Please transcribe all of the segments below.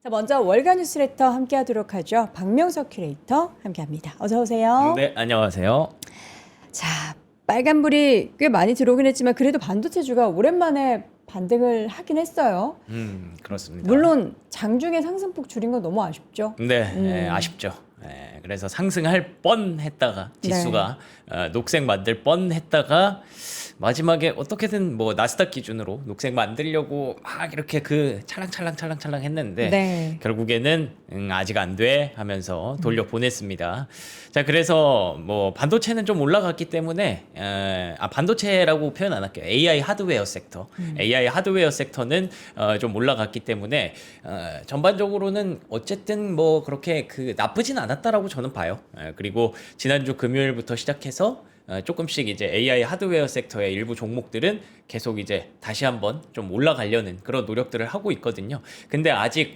자, 먼저 월간 뉴스레터 함께 하도록 하죠. 박명석 큐레이터 함께 합니다. 어서 오세요. 네, 안녕하세요. 자, 빨간불이 꽤 많이 들어오긴 했지만 그래도 반도체주가 오랜만에 반등을 하긴 했어요. 그렇습니다. 물론 장중에 상승폭 줄인 건 너무 아쉽죠. 네, 아쉽죠. 그래서 상승할 뻔했다가 지수가 녹색 만들 뻔했다가 마지막에 어떻게든 뭐 나스닥 기준으로 녹색 만들려고 막 이렇게 그 찰랑찰랑 했는데 네. 결국에는 아직 안 돼 하면서 돌려 보냈습니다. 자, 그래서 뭐 반도체는 좀 올라갔기 때문에 반도체라고 표현 안 할게요. AI 하드웨어 섹터. AI 하드웨어 섹터는 좀 올라갔기 때문에 전반적으로는 어쨌든 뭐 그렇게 그 나쁘진 않았다라고 저는 봐요. 그리고 지난주 금요일부터 시작해서 조금씩 이제 AI 하드웨어 섹터의 일부 종목들은 계속 이제 다시 한번 좀 올라가려는 그런 노력들을 하고 있거든요. 근데 아직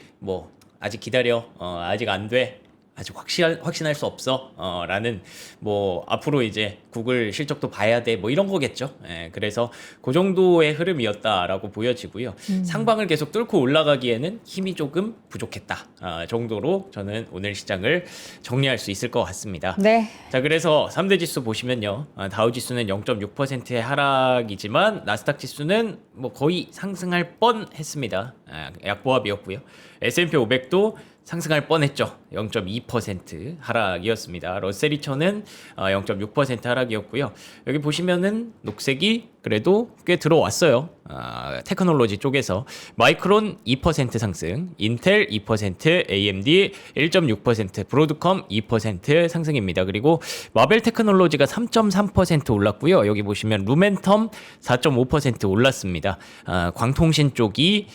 기다려. 아직 안 돼. 아직 확신할 수 없어. 라는 뭐 앞으로 이제 구글 실적도 봐야 돼. 뭐 이런 거겠죠. 그래서 그 정도의 흐름이었다라고 보여지고요. 상방을 계속 뚫고 올라가기에는 힘이 조금 부족했다. 정도로 저는 오늘 시장을 정리할 수 있을 것 같습니다. 네. 자, 그래서 3대 지수 보시면요. 다우 지수는 0.6%의 하락이지만 나스닥 지수는 뭐 거의 상승할 뻔했습니다. 약보합이었고요. S&P 500도 상승할 뻔했죠. 0.2% 하락이었습니다. 러셀 2000은 0.6% 하락이었고요. 여기 보시면은 녹색이 그래도 꽤 들어왔어요. 테크놀로지 쪽에서 마이크론 2% 상승, 인텔 2%, AMD 1.6%, 브로드컴 2% 상승입니다. 그리고 마벨 테크놀로지가 3.3% 올랐고요. 여기 보시면 루멘텀 4.5% 올랐습니다. 광통신 쪽이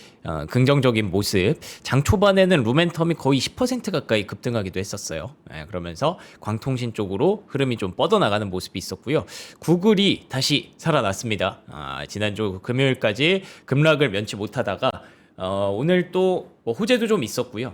긍정적인 모습. 장 초반에는 루멘텀이 거의 10% 가까이 급등하기도 했었어요. 그러면서 광통신 쪽으로 흐름이 좀 뻗어나가는 모습이 있었고요. 구글이 다시 살아났습니다. 지난주 금요일까지 급락을 면치 못하다가 오늘 또 뭐 호재도 좀 있었고요.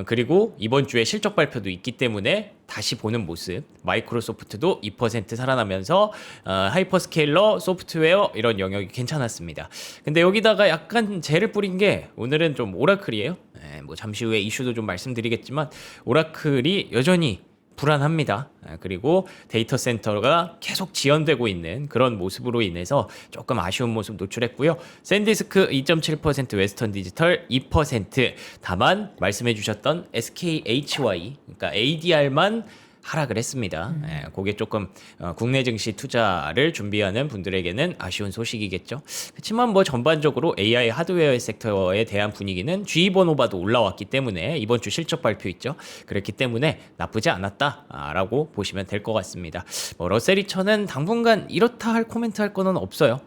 그리고 이번 주에 실적 발표도 있기 때문에 다시 보는 모습. 마이크로소프트도 2% 살아나면서 하이퍼스케일러, 소프트웨어 이런 영역이 괜찮았습니다. 근데 여기다가 약간 재를 뿌린 게 오늘은 좀 오라클이에요. 뭐 잠시 후에 이슈도 좀 말씀드리겠지만 오라클이 여전히 불안합니다. 그리고 데이터 센터가 계속 지연되고 있는 그런 모습으로 인해서 조금 아쉬운 모습 노출했고요. 샌디스크 2.7%, 웨스턴 디지털 2%. 다만 말씀해 주셨던 SKHY, 그러니까 ADR만 하락을 했습니다. 그게 조금 국내 증시 투자를 준비하는 분들에게는 아쉬운 소식이겠죠. 그렇지만 뭐 전반적으로 AI 하드웨어 섹터에 대한 분위기는 G번호바도 올라왔기 때문에 이번 주 실적 발표 있죠. 그렇기 때문에 나쁘지 않았다라고 보시면 될 것 같습니다. 뭐 러셀 2000은 당분간 이렇다 할 코멘트 할 거는 없어요.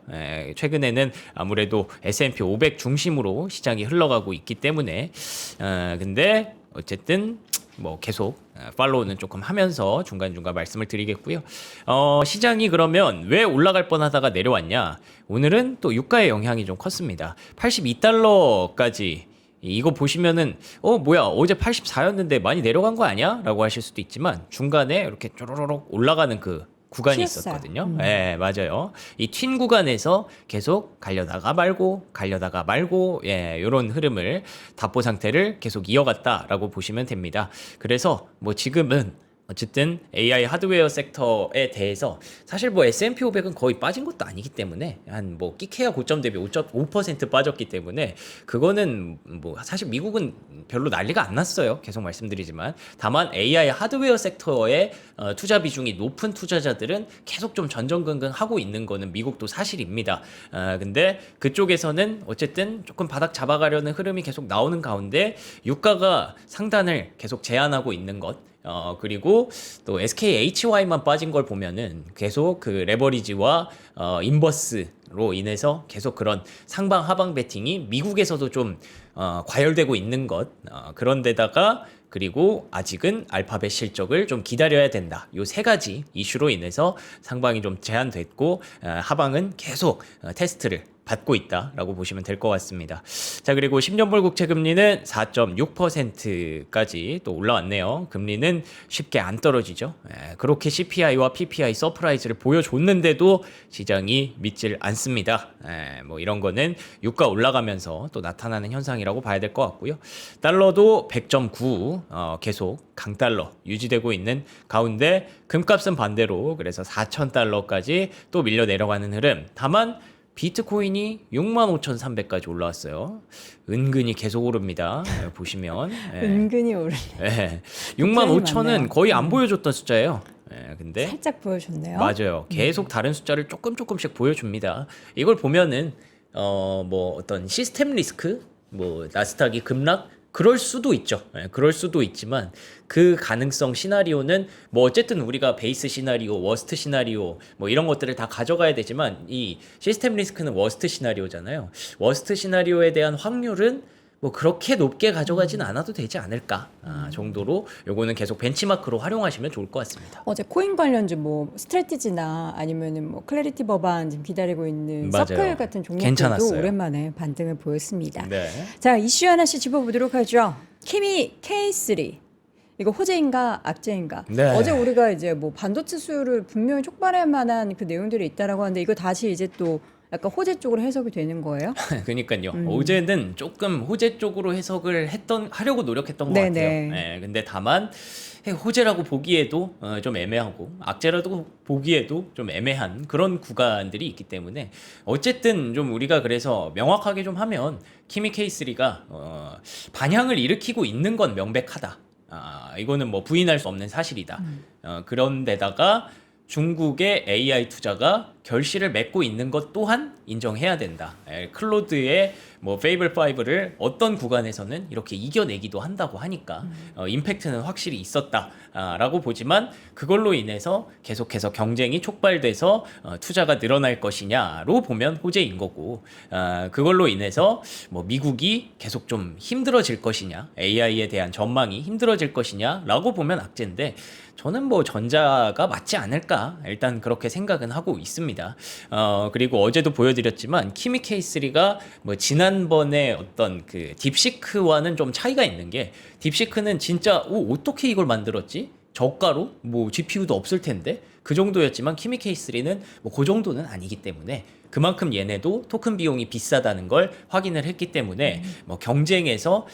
최근에는 아무래도 S&P 500 중심으로 시장이 흘러가고 있기 때문에 근데 어쨌든 뭐 계속 팔로우는 조금 하면서 중간중간 말씀을 드리겠고요. 시장이 그러면 왜 올라갈 뻔하다가 내려왔냐? 오늘은 또 유가의 영향이 좀 컸습니다. 82달러까지 이거 보시면은 뭐야 어제 84였는데 많이 내려간 거 아니야? 라고 하실 수도 있지만 중간에 이렇게 쪼로록 올라가는 그 구간이 튀었어요. 있었거든요. 네, 맞아요. 이 튄 구간에서 계속 갈려다가 말고, 이런 흐름을 답보 상태를 계속 이어갔다라고 보시면 됩니다. 그래서 뭐 지금은 어쨌든 AI 하드웨어 섹터에 대해서 사실 뭐 S&P 500은 거의 빠진 것도 아니기 때문에 한 뭐 끼케야 고점 대비 5.5% 빠졌기 때문에 그거는 뭐 사실 미국은 별로 난리가 안 났어요. 계속 말씀드리지만 다만 AI 하드웨어 섹터에 투자 비중이 높은 투자자들은 계속 좀 전전긍긍 하고 있는 거는 미국도 사실입니다. 근데 그쪽에서는 어쨌든 조금 바닥 잡아가려는 흐름이 계속 나오는 가운데 유가가 상단을 계속 제한하고 있는 것. 그리고 또 SKHY만 빠진 걸 보면은 계속 그 레버리지와 인버스로 인해서 계속 그런 상방 하방 베팅이 미국에서도 좀 과열되고 있는 것. 그런데다가 그리고 아직은 알파벳 실적을 좀 기다려야 된다. 요 세 가지 이슈로 인해서 상방이 좀 제한됐고 하방은 계속 테스트를 받고 있다라고 보시면 될 것 같습니다. 자, 그리고 10년물 국채 금리는 4.6%까지 또 올라왔네요. 금리는 쉽게 안 떨어지죠. 그렇게 CPI와 PPI 서프라이즈를 보여줬는데도 시장이 믿질 않습니다. 뭐 이런 거는 유가 올라가면서 또 나타나는 현상이라고 봐야 될 것 같고요. 달러도 100.9 계속 강달러 유지되고 있는 가운데 금값은 반대로 그래서 4,000달러까지 또 밀려 내려가는 흐름. 다만 비트코인이 65,300까지 올라왔어요. 은근히 계속 오릅니다. 보시면 은근히 오르네. 65,000은 거의 안 보여줬던 숫자예요. 근데 살짝 보여줬네요. 맞아요. 계속 다른 숫자를 조금씩 보여줍니다. 이걸 보면은 뭐 어떤 시스템 리스크, 뭐 나스닥이 급락 그럴 수도 있죠. 그럴 수도 있지만 그 가능성 시나리오는 뭐 어쨌든 우리가 베이스 시나리오, 워스트 시나리오 뭐 이런 것들을 다 가져가야 되지만 이 시스템 리스크는 워스트 시나리오잖아요. 워스트 시나리오에 대한 확률은 뭐 그렇게 높게 가져가진 않아도 되지 않을까 정도로 요거는 계속 벤치마크로 활용하시면 좋을 것 같습니다. 어제 코인 관련주 뭐 스트래티지나 아니면은 뭐 클래리티 법안 지금 기다리고 있는 맞아요. 서클 같은 종목들도 괜찮았어요. 오랜만에 반등을 보였습니다. 네. 자, 이슈 하나씩 짚어보도록 하죠. 키미 K3 이거 호재인가 악재인가? 네. 어제 우리가 이제 뭐 반도체 수요를 분명히 촉발할 만한 그 내용들이 있다라고 하는데 이거 다시 이제 또 약간 호재 쪽으로 해석이 되는 거예요? 그러니까요. 어제는 조금 호재 쪽으로 해석을 하려고 노력했던 것 네네. 같아요. 근데 다만 호재라고 보기에도 좀 애매하고 악재라고 보기에도 좀 애매한 그런 구간들이 있기 때문에 어쨌든 좀 우리가 그래서 명확하게 좀 하면 키미 K3가 반향을 일으키고 있는 건 명백하다. 이거는 뭐 부인할 수 없는 사실이다. 그런데다가 중국의 AI 투자가 결실을 맺고 있는 것 또한 인정해야 된다. 클로드의 뭐 페이블 5를 어떤 구간에서는 이렇게 이겨내기도 한다고 하니까 임팩트는 확실히 있었다라고 보지만 그걸로 인해서 계속해서 경쟁이 촉발돼서 투자가 늘어날 것이냐로 보면 호재인 거고 그걸로 인해서 뭐 미국이 계속 좀 힘들어질 것이냐 AI에 대한 전망이 힘들어질 것이냐라고 보면 악재인데 저는 뭐 전자가 맞지 않을까 일단 그렇게 생각은 하고 있습니다. 그리고 어제도 보여드렸지만 키미 K3가 뭐 지난번에 어떤 그 딥시크와는 좀 차이가 있는 게 딥시크는 진짜 어떻게 이걸 만들었지? 저가로 뭐 GPU도 없을 텐데 그 정도였지만 키미 K3는 뭐 그 정도는 아니기 때문에 그만큼 얘네도 토큰 비용이 비싸다는 걸 확인을 했기 때문에 뭐 경쟁에서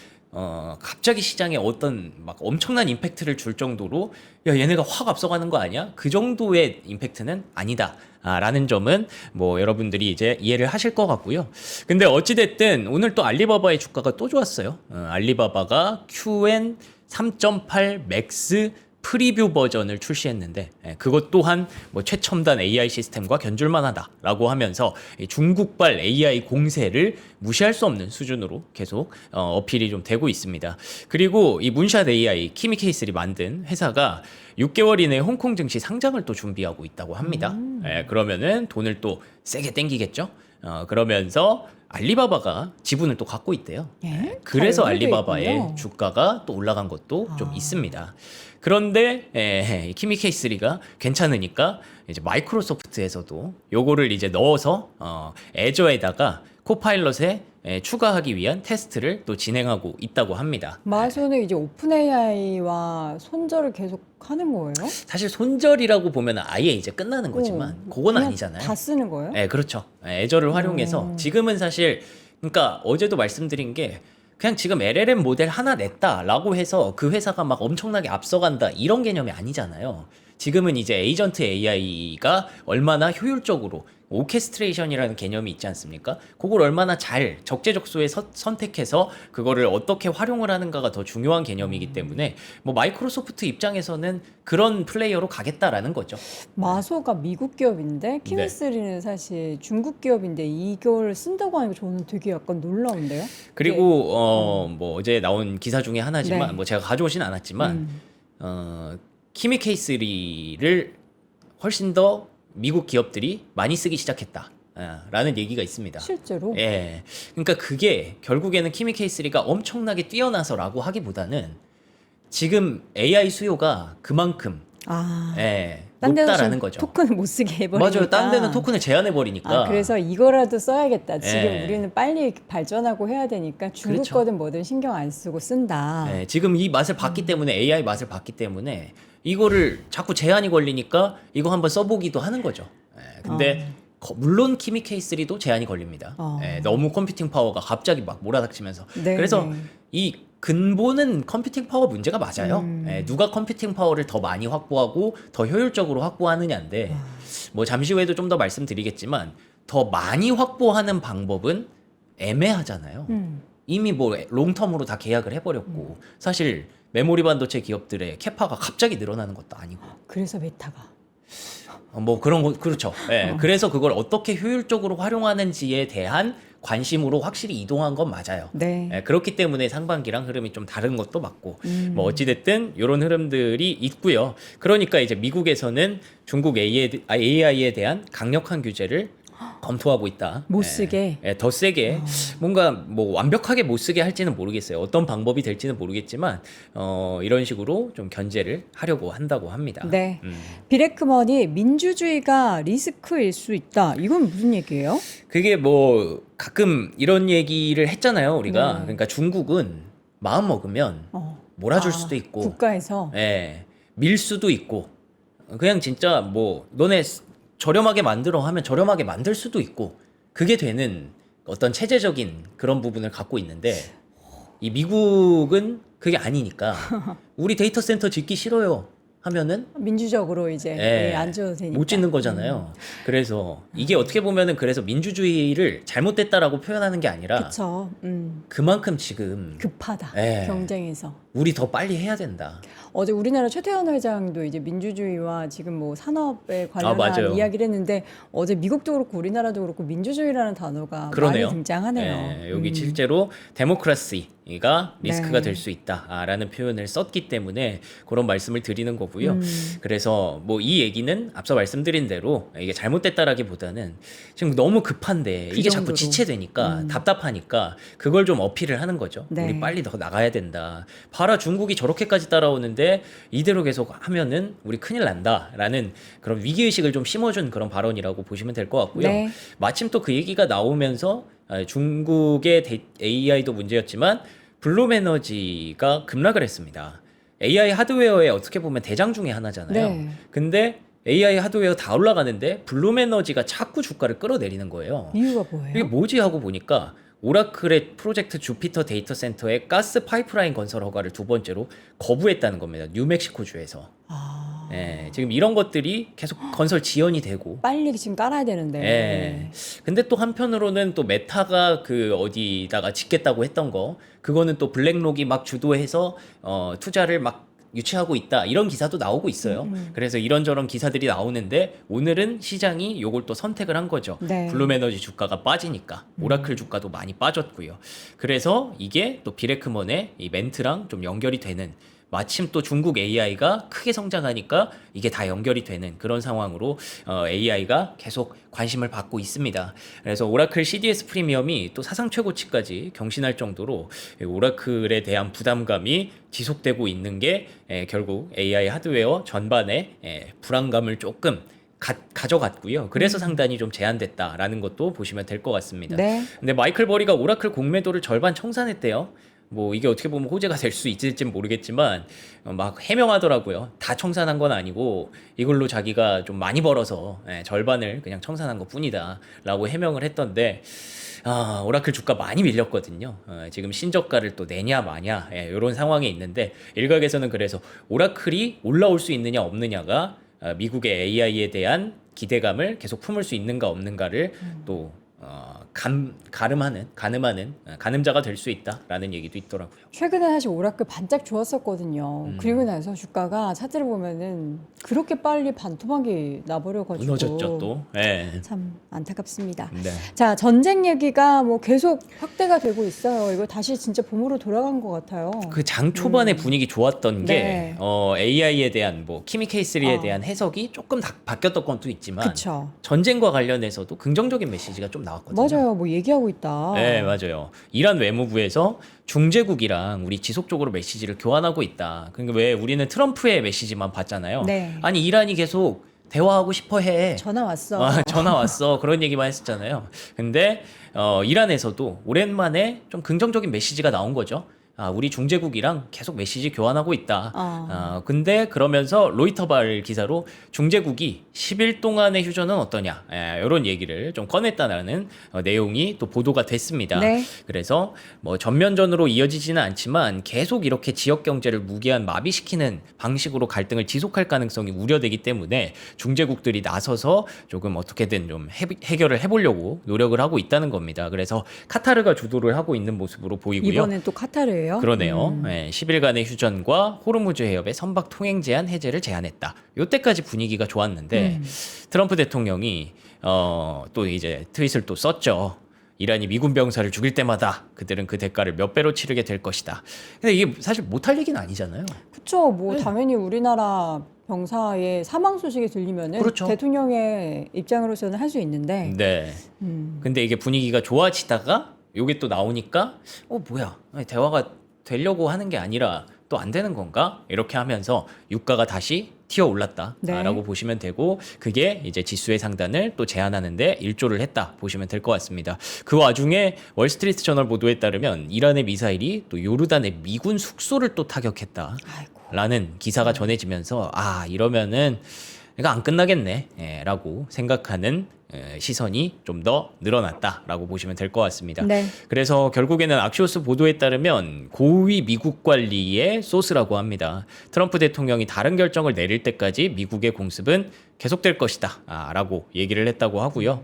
갑자기 시장에 어떤 막 엄청난 임팩트를 줄 정도로 야 얘네가 확 앞서가는 거 아니야? 그 정도의 임팩트는 아니다. 라는 점은 뭐 여러분들이 이제 이해를 하실 것 같고요. 근데 어찌됐든 오늘 또 알리바바의 주가가 또 좋았어요. 알리바바가 QN 3.8 맥스 프리뷰 버전을 출시했는데 그것 또한 뭐 최첨단 AI 시스템과 견줄만하다라고 하면서 중국발 AI 공세를 무시할 수 없는 수준으로 계속 어필이 좀 되고 있습니다. 그리고 이 문샷 AI 키미 K3 만든 회사가 6개월 이내에 홍콩 증시 상장을 또 준비하고 있다고 합니다. 그러면은 돈을 또 세게 땡기겠죠. 그러면서 알리바바가 지분을 또 갖고 있대요. 그래서 알리바바의 있군요. 주가가 또 올라간 것도 좀 있습니다. 그런데 키미 K3가 괜찮으니까 이제 마이크로소프트에서도 요거를 이제 넣어서 애저에다가 코파일럿에 추가하기 위한 테스트를 또 진행하고 있다고 합니다. 마소는 이제 오픈 AI와 손절을 계속 하는 거예요? 사실 손절이라고 보면 아예 이제 끝나는 거지만 그건 그냥 아니잖아요. 다 쓰는 거예요? 네, 그렇죠. 애저를 활용해서 지금은 사실 그러니까 어제도 말씀드린 게 그냥 지금 LLM 모델 하나 냈다라고 해서 그 회사가 막 엄청나게 앞서간다 이런 개념이 아니잖아요. 지금은 이제 에이전트 AI가 얼마나 효율적으로 오케스트레이션이라는 개념이 있지 않습니까? 그걸 얼마나 잘 적재적소에 선택해서 그거를 어떻게 활용을 하는가가 더 중요한 개념이기 때문에 뭐 마이크로소프트 입장에서는 그런 플레이어로 가겠다라는 거죠. 마소가 미국 기업인데 키미3는 사실 중국 기업인데 이걸 쓴다고 하니까 저는 되게 약간 놀라운데요? 그리고 뭐 어제 나온 기사 중에 하나지만 네. 뭐 제가 가져오진 않았지만 키미 K3를 훨씬 더 미국 기업들이 많이 쓰기 시작했다. 라는 얘기가 있습니다. 실제로? 예. 그러니까 그게 결국에는 키미 K3가 엄청나게 뛰어나서라고 하기보다는 지금 AI 수요가 그만큼 아, 예, 딴 데는 높다라는 좀 거죠. 토큰을 못 쓰게 해버리니까. 맞아요. 딴 데는 토큰을 제한해 버리니까. 아, 그래서 이거라도 써야겠다. 지금 예. 우리는 빨리 발전하고 해야 되니까 중국 그렇죠. 거든 뭐든 신경 안 쓰고 쓴다. 예, 지금 이 맛을 봤기 때문에 AI 맛을 봤기 때문에 이거를 자꾸 제한이 걸리니까 이거 한번 써보기도 하는 거죠. 예, 근데 물론 키미 K3도 제한이 걸립니다. 예, 너무 컴퓨팅 파워가 갑자기 막 몰아닥치면서. 네, 그래서 네. 이 근본은 컴퓨팅 파워 문제가 맞아요. 예, 누가 컴퓨팅 파워를 더 많이 확보하고 더 효율적으로 확보하느냐인데 뭐 잠시 후에도 좀 더 말씀드리겠지만 더 많이 확보하는 방법은 애매하잖아요. 이미 뭐 롱텀으로 다 계약을 해버렸고 사실 메모리 반도체 기업들의 캐파가 갑자기 늘어나는 것도 아니고 그래서 메타가. 뭐 그런 거 그렇죠. 예, 그래서 그걸 어떻게 효율적으로 활용하는지에 대한 관심으로 확실히 이동한 건 맞아요. 네. 예, 그렇기 때문에 상반기랑 흐름이 좀 다른 것도 맞고 뭐 어찌됐든 이런 흐름들이 있고요. 그러니까 이제 미국에서는 중국 AI에 대한 강력한 규제를 검토하고 있다. 못 쓰게? 더 세게 뭔가 뭐 완벽하게 못 쓰게 할지는 모르겠어요. 어떤 방법이 될지는 모르겠지만 이런 식으로 좀 견제를 하려고 한다고 합니다. 네. 비레크먼이 민주주의가 리스크일 수 있다. 이건 무슨 얘기예요? 그게 뭐 가끔 이런 얘기를 했잖아요, 우리가. 네. 그러니까 중국은 마음 먹으면 몰아줄 수도 있고, 국가에서 예, 밀 수도 있고, 그냥 진짜 뭐 너네 저렴하게 만들어 하면 저렴하게 만들 수도 있고, 그게 되는 어떤 체제적인 그런 부분을 갖고 있는데 이 미국은 그게 아니니까 우리 데이터 센터 짓기 싫어요 하면은 민주적으로 이제 예, 안 줘도 되니까. 못 짓는 거잖아요. 그래서 이게 어떻게 보면은 그래서 민주주의를 잘못됐다라고 표현하는 게 아니라 그렇죠. 그만큼 지금 급하다. 예. 경쟁에서. 우리 더 빨리 해야 된다. 어제 우리나라 최태원 회장도 이제 민주주의와 지금 뭐 산업에 관련한 맞아요. 이야기를 했는데 어제 미국도 그렇고 우리나라도 그렇고 민주주의라는 단어가 그러네요. 많이 등장하네요. 예, 여기 실제로 데모크라시가 리스크가 네. 될 수 있다라는 표현을 썼기 때문에 그런 말씀을 드리는 거고요. 그래서 뭐 이 얘기는 앞서 말씀드린 대로 이게 잘못됐다라기보다는 지금 너무 급한데 그 이게 자꾸 정도로. 지체되니까 답답하니까 그걸 좀 어필을 하는 거죠. 네. 우리 빨리 더 나가야 된다. 봐라 중국이 저렇게까지 따라오는데 이대로 계속 하면은 우리 큰일 난다라는 그런 위기의식을 좀 심어준 그런 발언이라고 보시면 될 것 같고요. 네. 마침 또 그 얘기가 나오면서 중국의 AI도 문제였지만 블룸 에너지가 급락을 했습니다. AI 하드웨어의 어떻게 보면 대장 중에 하나잖아요. 네. 근데 AI 하드웨어 다 올라가는데 블룸 에너지가 자꾸 주가를 끌어내리는 거예요. 이유가 뭐예요? 이게 뭐지 하고 보니까 오라클의 프로젝트 주피터 데이터 센터의 가스 파이프라인 건설 허가를 두 번째로 거부했다는 겁니다. 뉴멕시코주에서. 아, 예, 지금 이런 것들이 계속 건설 지연이 되고 빨리 지금 깔아야 되는데. 예. 근데 또 한편으로는 또 메타가 그 어디다가 짓겠다고 했던 거 그거는 또 블랙록이 막 주도해서 투자를 막 유치하고 있다 이런 기사도 나오고 있어요. 그래서 이런저런 기사들이 나오는데 오늘은 시장이 요걸 또 선택을 한 거죠. 네. 블룸에너지 주가가 빠지니까 오라클 주가도 많이 빠졌고요. 그래서 이게 또 비레크먼의 이 멘트랑 좀 연결이 되는 마침 또 중국 AI가 크게 성장하니까 이게 다 연결이 되는 그런 상황으로 AI가 계속 관심을 받고 있습니다. 그래서 오라클 CDS 프리미엄이 또 사상 최고치까지 경신할 정도로 오라클에 대한 부담감이 지속되고 있는 게 결국 AI 하드웨어 전반의 불안감을 조금 가져갔고요. 그래서 상단이 좀 제한됐다라는 것도 보시면 될 것 같습니다. 네. 근데 마이클 버리가 오라클 공매도를 절반 청산했대요. 뭐 이게 어떻게 보면 호재가 될 수 있을지는 모르겠지만 막 해명하더라고요. 다 청산한 건 아니고 이걸로 자기가 좀 많이 벌어서 절반을 그냥 청산한 것 뿐이다 라고 해명을 했던데 오라클 주가 많이 밀렸거든요. 지금 신저가를 또 내냐 마냐 이런 상황에 있는데 일각에서는 그래서 오라클이 올라올 수 있느냐 없느냐가 미국의 AI에 대한 기대감을 계속 품을 수 있는가 없는가를 또 가늠자가 될 수 있다라는 얘기도 있더라고요. 최근에 사실 오라클 반짝 좋았었거든요. 그리고 나서 주가가 차트를 보면은 그렇게 빨리 반토막이 나버려가지고 무너졌죠 또. 네. 참 안타깝습니다. 네. 자, 전쟁 얘기가 뭐 계속 확대가 되고 있어요. 이거 다시 진짜 봄으로 돌아간 것 같아요. 그 장 초반에 분위기 좋았던 게 네. AI에 대한 뭐 키미 K3에 대한 해석이 조금 바뀌었던 것도 있지만 그쵸. 전쟁과 관련해서도 긍정적인 메시지가 좀 나왔거든요. 맞아요. 뭐 얘기하고 있다. 네, 맞아요. 이란 외무부에서 중재국이랑 우리 지속적으로 메시지를 교환하고 있다. 그러니까 왜 우리는 트럼프의 메시지만 봤잖아요. 네. 아니 이란이 계속 대화하고 싶어 해. 전화 왔어. 전화 왔어. 그런 얘기만 했었잖아요. 근데 이란에서도 오랜만에 좀 긍정적인 메시지가 나온 거죠. 우리 중재국이랑 계속 메시지 교환하고 있다. 근데 그러면서 로이터발 기사로 중재국이 10일 동안의 휴전은 어떠냐 이런 얘기를 좀 꺼냈다는 내용이 또 보도가 됐습니다. 네. 그래서 뭐 전면전으로 이어지지는 않지만 계속 이렇게 지역 경제를 무기한 마비시키는 방식으로 갈등을 지속할 가능성이 우려되기 때문에 중재국들이 나서서 조금 어떻게든 좀 해결을 해보려고 노력을 하고 있다는 겁니다. 그래서 카타르가 주도를 하고 있는 모습으로 보이고요. 이번엔 또 카타르예요. 그러네요. 10일간의 휴전과 호르무즈 해협의 선박 통행 제한 해제를 제안했다. 요때까지 분위기가 좋았는데 트럼프 대통령이 또 이제 트윗을 또 썼죠. 이란이 미군 병사를 죽일 때마다 그들은 그 대가를 몇 배로 치르게 될 것이다. 근데 이게 사실 못할 얘기는 아니잖아요. 그렇죠. 뭐 네. 당연히 우리나라 병사의 사망 소식이 들리면은 그렇죠. 대통령의 입장으로서는 할 수 있는데. 네. 근데 이게 분위기가 좋아지다가 요게 또 나오니까 뭐야 아니, 대화가 되려고 하는 게 아니라 또 안 되는 건가? 이렇게 하면서 유가가 다시 튀어 올랐다라고 네. 보시면 되고 그게 이제 지수의 상단을 또 제한하는데 일조를 했다 보시면 될 것 같습니다. 그 와중에 월스트리트 저널 보도에 따르면 이란의 미사일이 또 요르단의 미군 숙소를 또 타격했다. 아이고. 라는 기사가 전해지면서 이러면은 이거 안 끝나겠네 라고 생각하는 시선이 좀 더 늘어났다라고 보시면 될 것 같습니다. 네. 그래서 결국에는 악시오스 보도에 따르면 고위 미국 관리의 소스라고 합니다. 트럼프 대통령이 다른 결정을 내릴 때까지 미국의 공습은 계속될 것이다 라고 얘기를 했다고 하고요.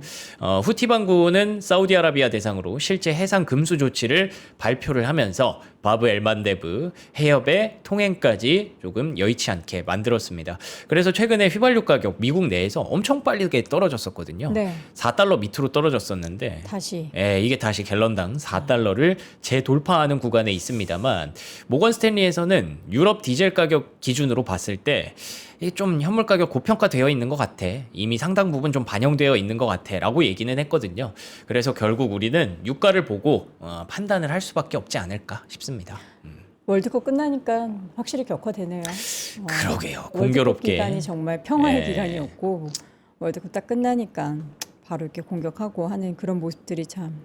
후티 반군은 사우디아라비아 대상으로 실제 해상 금수 조치를 발표를 하면서 바브 엘만데브 해협의 통행까지 조금 여의치 않게 만들었습니다. 그래서 최근에 휘발유 가격 미국 내에서 엄청 빠르게 떨어졌었거든요. 네. 4달러 밑으로 떨어졌었는데 다시. 이게 다시 갤런당 4달러를 재돌파하는 구간에 있습니다만 모건 스탠리에서는 유럽 디젤 가격 기준으로 봤을 때 이게 좀 현물 가격 고평가되어 있는 것 같아. 이미 상당 부분 좀 반영되어 있는 것 같아. 라고 얘기는 했거든요. 그래서 결국 우리는 유가를 보고 판단을 할 수밖에 없지 않을까 싶습니다. 월드컵 끝나니까 확실히 격화되네요. 그러게요. 월드컵 공교롭게. 기간이 정말 평화의 네. 기간이었고 월드컵 딱 끝나니까 바로 이렇게 공격하고 하는 그런 모습들이 참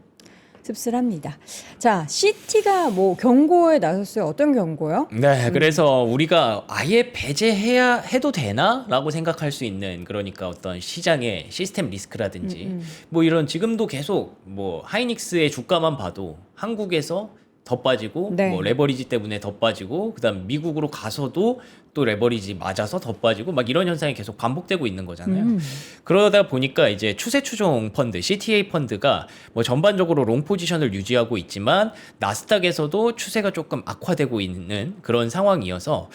씁쓸합니다. 자, 시티가 뭐 경고에 나섰어요. 어떤 경고요? 네, 그래서 우리가 아예 배제해야 해도 되나라고 생각할 수 있는 그러니까 어떤 시장의 시스템 리스크라든지 뭐 이런 지금도 계속 뭐 하이닉스의 주가만 봐도 한국에서 더 빠지고 네. 뭐 레버리지 때문에 더 빠지고 그다음 미국으로 가서도 또 레버리지 맞아서 더 빠지고 막 이런 현상이 계속 반복되고 있는 거잖아요. 그러다 보니까 이제 추세 추종 펀드 CTA 펀드가 뭐 전반적으로 롱 포지션을 유지하고 있지만 나스닥에서도 추세가 조금 악화되고 있는 그런 상황이어서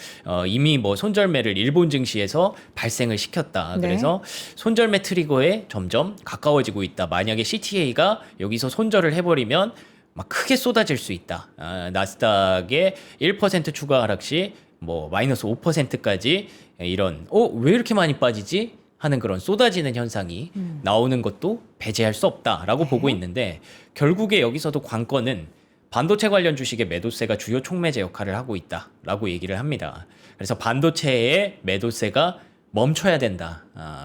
이미 뭐 손절매를 일본 증시에서 발생을 시켰다. 네. 그래서 손절매 트리거에 점점 가까워지고 있다. 만약에 CTA가 여기서 손절을 해버리면 막 크게 쏟아질 수 있다. 나스닥의 1% 추가 하락 시 뭐 마이너스 5%까지 이런 왜 이렇게 많이 빠지지? 하는 그런 쏟아지는 현상이 나오는 것도 배제할 수 없다라고 보고 있는데 결국에 여기서도 관건은 반도체 관련 주식의 매도세가 주요 촉매제 역할을 하고 있다라고 얘기를 합니다. 그래서 반도체의 매도세가 멈춰야 된다.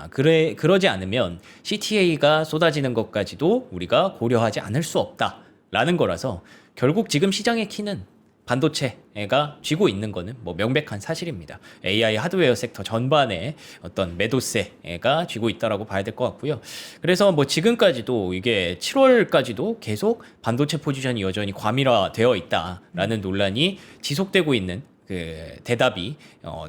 그러지 않으면 CTA가 쏟아지는 것까지도 우리가 고려하지 않을 수 없다라는 거라서 결국 지금 시장의 키는 반도체가 쥐고 있는 거는 뭐 명백한 사실입니다. AI 하드웨어 섹터 전반에 어떤 매도세가 쥐고 있다라고 봐야 될 것 같고요. 그래서 뭐 지금까지도 이게 7월까지도 계속 반도체 포지션이 여전히 과밀화되어 있다라는 논란이 지속되고 있는 그 대답이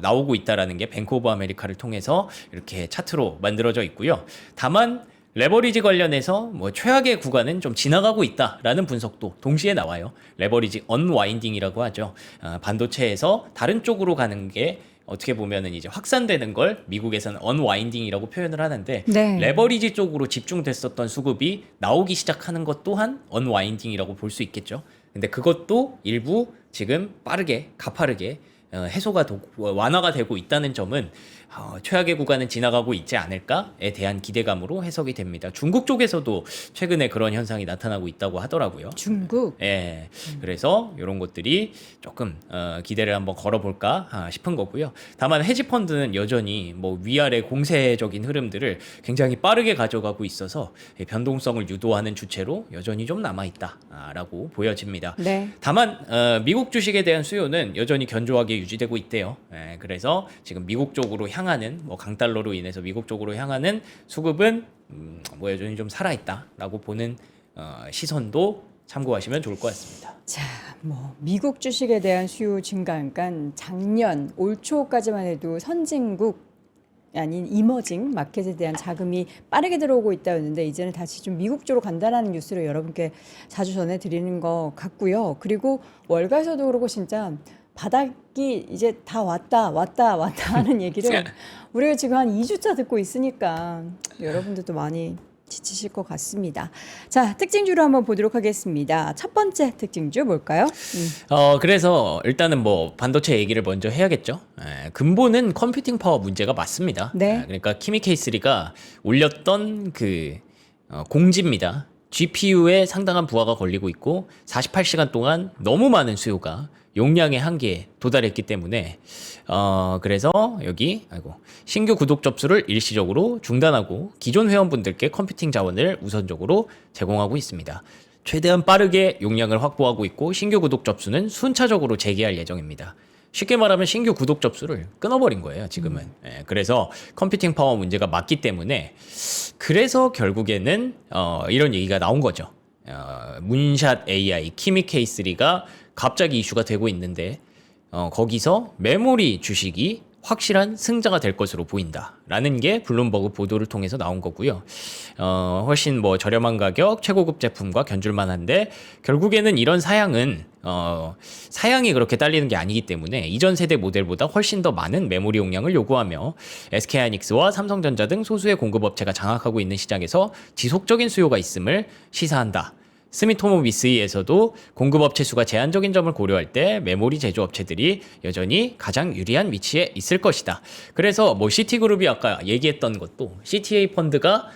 나오고 있다라는 게 뱅크 오브 아메리카를 통해서 이렇게 차트로 만들어져 있고요. 다만 레버리지 관련해서 뭐 최악의 구간은 좀 지나가고 있다라는 분석도 동시에 나와요. 레버리지 언와인딩이라고 하죠. 반도체에서 다른 쪽으로 가는 게 어떻게 보면은 이제 확산되는 걸 미국에서는 언와인딩이라고 표현을 하는데 네. 레버리지 쪽으로 집중됐었던 수급이 나오기 시작하는 것 또한 언와인딩이라고 볼 수 있겠죠. 근데 그것도 일부 지금 빠르게 가파르게 완화가 되고 있다는 점은 최악의 구간은 지나가고 있지 않을까에 대한 기대감으로 해석이 됩니다. 중국 쪽에서도 최근에 그런 현상이 나타나고 있다고 하더라고요. 중국. 예, 그래서 이런 것들이 조금 기대를 한번 걸어볼까 싶은 거고요. 다만 헤지펀드는 여전히 뭐 위아래 공세적인 흐름들을 굉장히 빠르게 가져가고 있어서 변동성을 유도하는 주체로 여전히 좀 남아있다라고 보여집니다. 네. 다만 미국 주식에 대한 수요는 여전히 견조하게 유지되고 있대요. 예, 그래서 지금 미국 쪽으로 향하는 뭐 강달러로 인해서 미국 쪽으로 향하는 수급은 뭐 여전히 좀 살아있다라고 보는 시선도 참고하시면 좋을 것 같습니다. 자, 뭐 미국 주식에 대한 수요 증가, 그러니까 작년 올 초까지만 해도 선진국 아닌 이머징 마켓에 대한 자금이 빠르게 들어오고 있다였는데 이제는 다시 좀 미국 쪽으로 간다라는 뉴스를 여러분께 자주 전해드리는 것 같고요. 그리고 월가에서도 그러고 진짜 바닥이 이제 다 왔다 하는 얘기를 우리가 지금 한 2주차 듣고 있으니까 여러분들도 많이 지치실 것 같습니다. 자, 특징주로 한번 보도록 하겠습니다. 첫 번째 특징주 뭘까요? 그래서 일단은 뭐 반도체 얘기를 먼저 해야겠죠. 근본은 컴퓨팅 파워 문제가 맞습니다. 네. 그러니까 키미 K3가 올렸던 그 공지입니다. GPU에 상당한 부하가 걸리고 있고 48시간 동안 너무 많은 수요가 용량의 한계에 도달했기 때문에 그래서 여기 신규 구독 접수를 일시적으로 중단하고 기존 회원분들께 컴퓨팅 자원을 우선적으로 제공하고 있습니다. 최대한 빠르게 용량을 확보하고 있고 신규 구독 접수는 순차적으로 재개할 예정입니다. 쉽게 말하면 신규 구독 접수를 끊어버린 거예요, 지금은. 그래서 컴퓨팅 파워 문제가 맞기 때문에 그래서 결국에는 이런 얘기가 나온 거죠. 문샷 AI, 키미 K3가 갑자기 이슈가 되고 있는데 거기서 메모리 주식이 확실한 승자가 될 것으로 보인다라는 게 블룸버그 보도를 통해서 나온 거고요. 훨씬 뭐 저렴한 가격, 최고급 제품과 견줄만한데 결국에는 이런 사양은 사양이 그렇게 딸리는 게 아니기 때문에 이전 세대 모델보다 훨씬 더 많은 메모리 용량을 요구하며 SK하이닉스와 삼성전자 등 소수의 공급업체가 장악하고 있는 시장에서 지속적인 수요가 있음을 시사한다. 스미토모 미쓰이에서도 공급업체 수가 제한적인 점을 고려할 때 메모리 제조업체들이 여전히 가장 유리한 위치에 있을 것이다. 그래서 뭐 시티그룹이 아까 얘기했던 것도 CTA 펀드가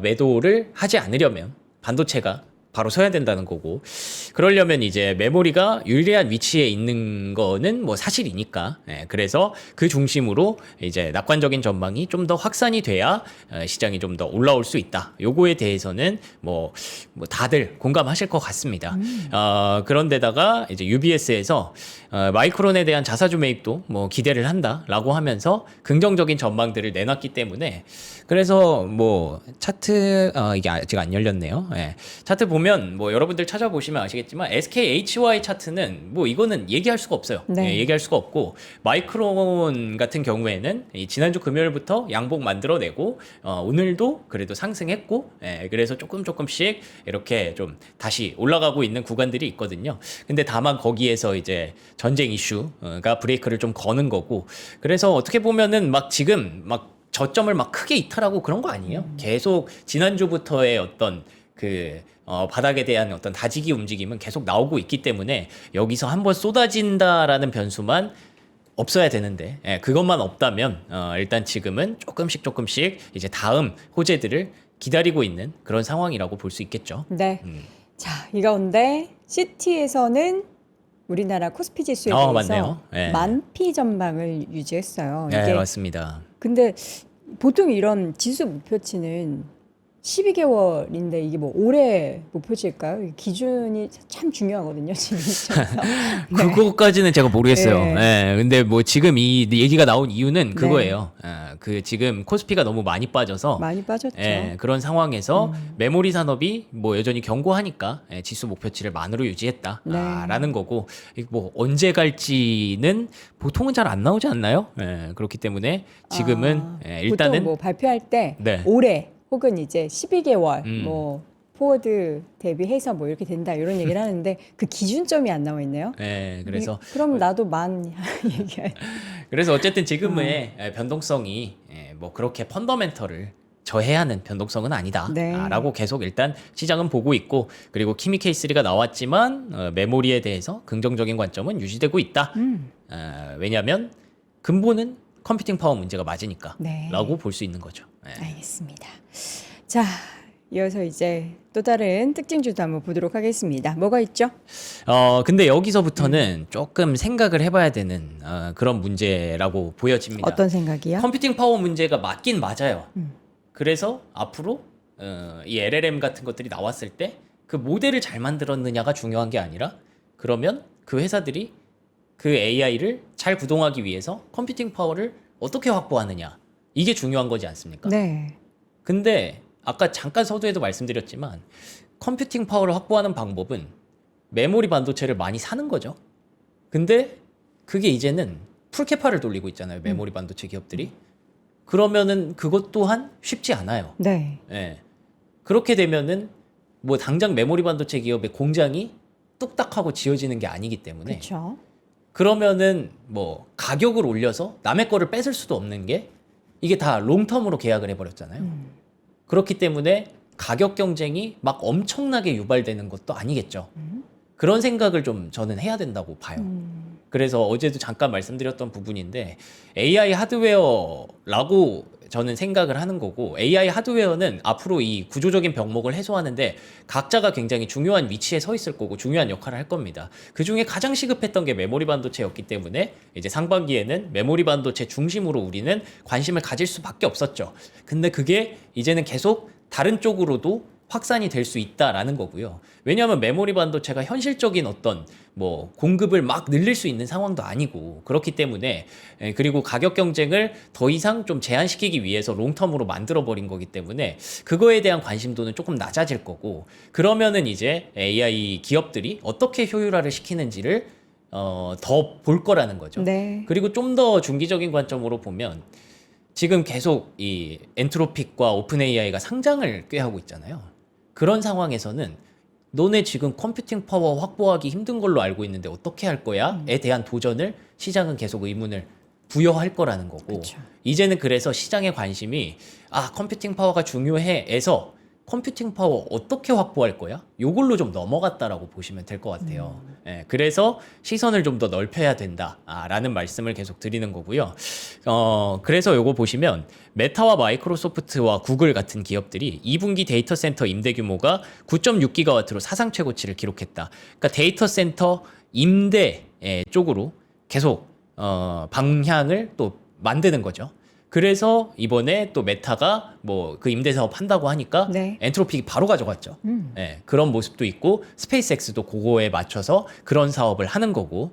매도를 하지 않으려면 반도체가 바로 서야 된다는 거고, 그러려면 이제 메모리가 유리한 위치에 있는 거는 뭐 사실이니까. 그래서 그 중심으로 이제 낙관적인 전망이 좀 더 확산이 돼야 시장이 좀 더 올라올 수 있다. 요거에 대해서는 뭐 다들 공감하실 것 같습니다. 그런데다가 이제 UBS에서 마이크론에 대한 자사주 매입도 뭐 기대를 한다라고 하면서 긍정적인 전망들을 내놨기 때문에, 그래서 뭐 차트 이게 아직 안 열렸네요. 차트 보면 뭐 여러분들 찾아보시면 아시겠지만 SKHY 차트는 뭐 이거는 얘기할 수가 없어요. 네. 얘기할 수가 없고, 마이크론 같은 경우에는 지난주 금요일부터 양봉 만들어내고 오늘도 그래도 상승했고, 그래서 조금씩 이렇게 좀 다시 올라가고 있는 구간들이 있거든요. 근데 다만 거기에서 이제 전쟁 이슈가 브레이크를 좀 거는 거고, 그래서 어떻게 보면은 막 지금 막 저점을 막 크게 이탈하고 그런 거 아니에요. 계속 지난주부터의 어떤 그 바닥에 대한 어떤 다지기 움직임은 계속 나오고 있기 때문에 여기서 한번 쏟아진다라는 변수만 없어야 되는데, 그것만 없다면 일단 지금은 조금씩 이제 다음 호재들을 기다리고 있는 그런 상황이라고 볼 수 있겠죠. 네. 자, 이 가운데 CT에서는 우리나라 코스피 지수에 대해서 맞네요. 만피 전망을 유지했어요. 네, 이게 맞습니다. 근데 보통 이런 지수 목표치는 12개월인데 이게 뭐 올해 목표치일까요? 이게 기준이 참 중요하거든요, 지금 시점에서. 그거까지는 제가 모르겠어요. 네. 근데 뭐 지금 이 얘기가 나온 이유는 그거예요. 그 지금 코스피가 너무 많이 빠져서 많이 빠졌죠. 그런 상황에서 메모리 산업이 뭐 여전히 견고하니까 지수 목표치를 만으로 유지했다라는 거고, 뭐 언제 갈지는 보통은 잘 안 나오지 않나요? 그렇기 때문에 지금은 일단은 보통 뭐 발표할 때 네. 올해 혹은 이제 12개월 뭐 포워드 대비해서 뭐 이렇게 된다 이런 얘기를 하는데 그 기준점이 안 나와 있네요. 그래서 그럼 나도 만 얘기할. 그래서 어쨌든 지금의 변동성이 뭐 그렇게 펀더멘털을 저해하는 변동성은 아니다라고 계속 일단 시장은 보고 있고, 그리고 키미 K3가 나왔지만 메모리에 대해서 긍정적인 관점은 유지되고 있다. 왜냐하면 근본은 컴퓨팅 파워 문제가 맞으니까 네. 라고 볼 수 있는 거죠. 네. 알겠습니다. 자, 이어서 이제 또 다른 특징주도 한번 보도록 하겠습니다. 뭐가 있죠? 근데 여기서부터는 조금 생각을 해봐야 되는 그런 문제라고 보여집니다. 어떤 생각이야? 컴퓨팅 파워 문제가 맞긴 맞아요. 그래서 앞으로 이 LLM 같은 것들이 나왔을 때 그 모델을 잘 만들었느냐가 중요한 게 아니라 그러면 그 회사들이 그 AI를 잘 구동하기 위해서 컴퓨팅 파워를 어떻게 확보하느냐 이게 중요한 거지 않습니까? 네. 근데 아까 잠깐 서두에도 말씀드렸지만 컴퓨팅 파워를 확보하는 방법은 메모리 반도체를 많이 사는 거죠. 근데 그게 이제는 풀캐파를 돌리고 있잖아요. 메모리 반도체 기업들이. 그러면은 그것 또한 쉽지 않아요. 네. 예. 그렇게 되면은 뭐 당장 메모리 반도체 기업의 공장이 뚝딱하고 지어지는 게 아니기 때문에 그렇죠. 그러면은 뭐 가격을 올려서 남의 거를 뺏을 수도 없는 게 이게 다 롱텀으로 계약을 해버렸잖아요. 그렇기 때문에 가격 경쟁이 막 엄청나게 유발되는 것도 아니겠죠. 그런 생각을 좀 저는 해야 된다고 봐요. 그래서 어제도 잠깐 말씀드렸던 부분인데 AI 하드웨어라고 저는 생각을 하는 거고 AI 하드웨어는 앞으로 이 구조적인 병목을 해소하는데 각자가 굉장히 중요한 위치에 서 있을 거고 중요한 역할을 할 겁니다. 그 중에 가장 시급했던 게 메모리 반도체였기 때문에 이제 상반기에는 메모리 반도체 중심으로 우리는 관심을 가질 수밖에 없었죠. 근데 그게 이제는 계속 다른 쪽으로도 확산이 될 수 있다라는 거고요. 왜냐하면 메모리 반도체가 현실적인 어떤 뭐 공급을 막 늘릴 수 있는 상황도 아니고 그렇기 때문에 그리고 가격 경쟁을 더 이상 좀 제한시키기 위해서 롱텀으로 만들어 버린 거기 때문에 그거에 대한 관심도는 조금 낮아질 거고 그러면은 이제 AI 기업들이 어떻게 효율화를 시키는지를 더 볼 거라는 거죠. 네. 그리고 좀 더 중기적인 관점으로 보면 지금 계속 이 엔트로픽과 오픈 AI가 상장을 꾀하고 있잖아요. 그런 상황에서는 너네 지금 컴퓨팅 파워 확보하기 힘든 걸로 알고 있는데 어떻게 할 거야?에 대한 도전을 시장은 계속 의문을 부여할 거라는 거고 그쵸. 이제는 그래서 시장의 관심이 컴퓨팅 파워가 중요해에서 컴퓨팅 파워 어떻게 확보할 거야? 요걸로 좀 넘어갔다라고 보시면 될 것 같아요. 예, 그래서 시선을 좀 더 넓혀야 된다라는 말씀을 계속 드리는 거고요. 그래서 요거 보시면 메타와 마이크로소프트와 구글 같은 기업들이 2분기 데이터 센터 임대 규모가 9.6기가와트로 사상 최고치를 기록했다. 그러니까 데이터 센터 임대 쪽으로 계속 방향을 또 만드는 거죠. 그래서 이번에 또 메타가 뭐 그 임대 사업 한다고 하니까 네. 엔트로픽이 바로 가져갔죠. 그런 모습도 있고 스페이스X도 그거에 맞춰서 그런 사업을 하는 거고